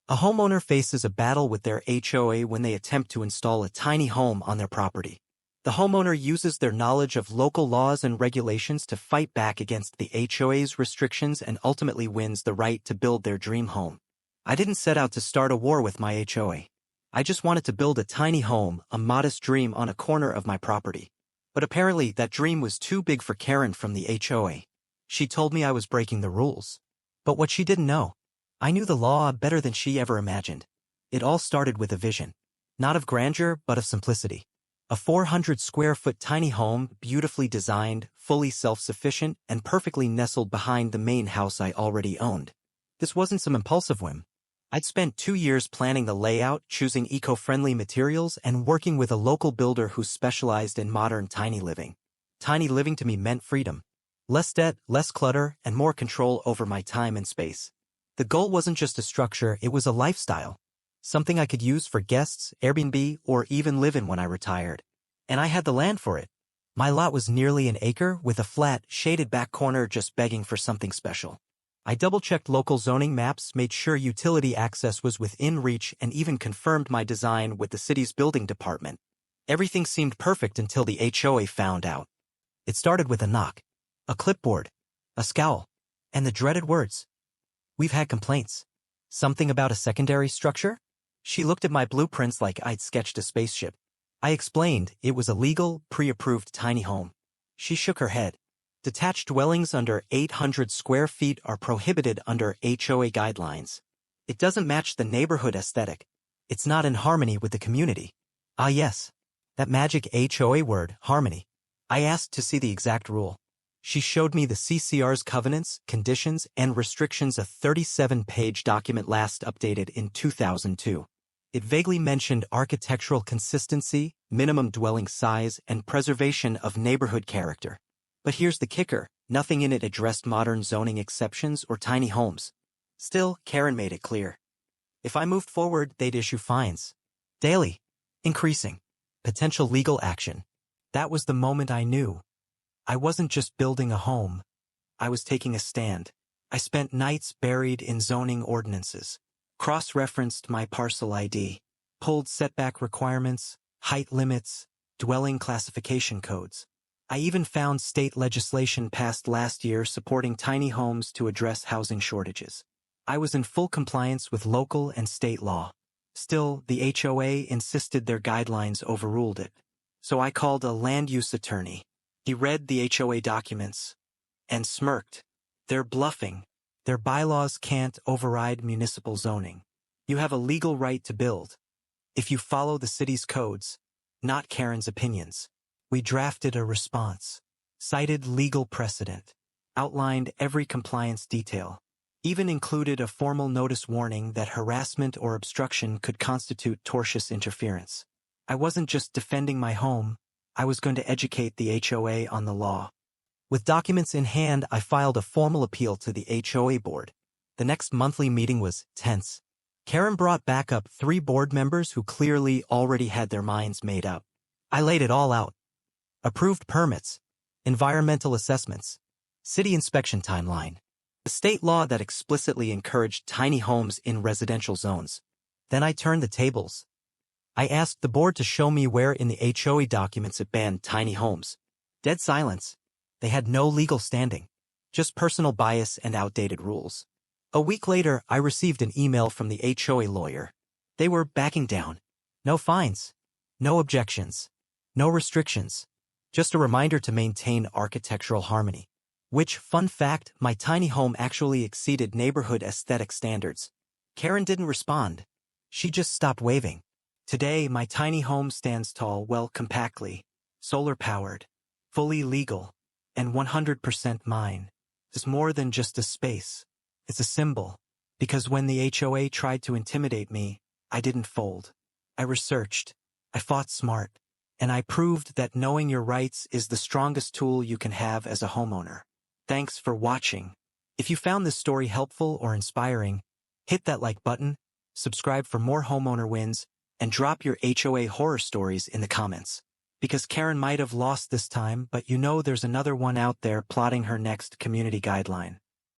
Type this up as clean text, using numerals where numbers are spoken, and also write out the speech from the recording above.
A homeowner faces a battle with their HOA when they attempt to install a tiny home on their property. The homeowner uses their knowledge of local laws and regulations to fight back against the HOA's restrictions and ultimately wins the right to build their dream home. I didn't set out to start a war with my HOA. I just wanted to build a tiny home, a modest dream on a corner of my property. But apparently that dream was too big for Karen from the HOA. She told me I was breaking the rules. But what she didn't know, I knew the law better than she ever imagined. It all started with a vision. Not of grandeur, but of simplicity. A 400-square-foot tiny home, beautifully designed, fully self-sufficient, and perfectly nestled behind the main house I already owned. This wasn't some impulsive whim. I'd spent 2 years planning the layout, choosing eco-friendly materials, and working with a local builder who specialized in modern tiny living. Tiny living to me meant freedom. Less debt, less clutter, and more control over my time and space. The goal wasn't just a structure, it was a lifestyle. Something I could use for guests, Airbnb, or even live in when I retired. And I had the land for it. My lot was nearly an acre with a flat, shaded back corner just begging for something special. I double-checked local zoning maps, made sure utility access was within reach, and even confirmed my design with the city's building department. Everything seemed perfect until the HOA found out. It started with a knock, a clipboard, a scowl, and the dreaded words. "We've had complaints. Something about a secondary structure?" She looked at my blueprints like I'd sketched a spaceship. I explained it was a legal, pre-approved tiny home. She shook her head. Detached dwellings under 800 square feet are prohibited under HOA guidelines. It doesn't match the neighborhood aesthetic. It's not in harmony with the community. Ah yes, that magic HOA word, harmony. I asked to see the exact rule. She showed me the CCR's covenants, conditions, and restrictions, a 37-page document last updated in 2002. It vaguely mentioned architectural consistency, minimum dwelling size, and preservation of neighborhood character. But here's the kicker, nothing in it addressed modern zoning exceptions or tiny homes. Still, Karen made it clear. If I moved forward, they'd issue fines. Daily. Increasing. Potential legal action. That was the moment I knew. I wasn't just building a home. I was taking a stand. I spent nights buried in zoning ordinances. Cross-referenced my parcel ID. Pulled setback requirements, height limits, dwelling classification codes. I even found state legislation passed last year supporting tiny homes to address housing shortages. I was in full compliance with local and state law. Still, the HOA insisted their guidelines overruled it. So I called a land use attorney. He read the HOA documents and smirked. They're bluffing. Their bylaws can't override municipal zoning. You have a legal right to build. If you follow the city's codes, not Karen's opinions. We drafted a response, cited legal precedent, outlined every compliance detail, even included a formal notice warning that harassment or obstruction could constitute tortious interference. I wasn't just defending my home, I was going to educate the HOA on the law. With documents in hand, I filed a formal appeal to the HOA board. The next monthly meeting was tense. Karen brought back up 3 board members who clearly already had their minds made up. I laid it all out. Approved permits, environmental assessments, city inspection timeline, the state law that explicitly encouraged tiny homes in residential zones. Then I turned the tables. I asked the board to show me where in the HOA documents it banned tiny homes. Dead silence. They had no legal standing, just personal bias and outdated rules. A week later, I received an email from the HOA lawyer. They were backing down. No fines, no objections, no restrictions, just a reminder to maintain architectural harmony. Which, fun fact, my tiny home actually exceeded neighborhood aesthetic standards. Karen didn't respond. She just stopped waving. Today, my tiny home stands tall, well, compactly, solar-powered, fully legal, and 100% mine. It's more than just a space. It's a symbol. Because when the HOA tried to intimidate me, I didn't fold. I researched. I fought smart. And I proved that knowing your rights is the strongest tool you can have as a homeowner. Thanks for watching. If you found this story helpful or inspiring, hit that like button, subscribe for more homeowner wins, and drop your HOA horror stories in the comments. Because Karen might have lost this time, but you know there's another one out there plotting her next community guideline.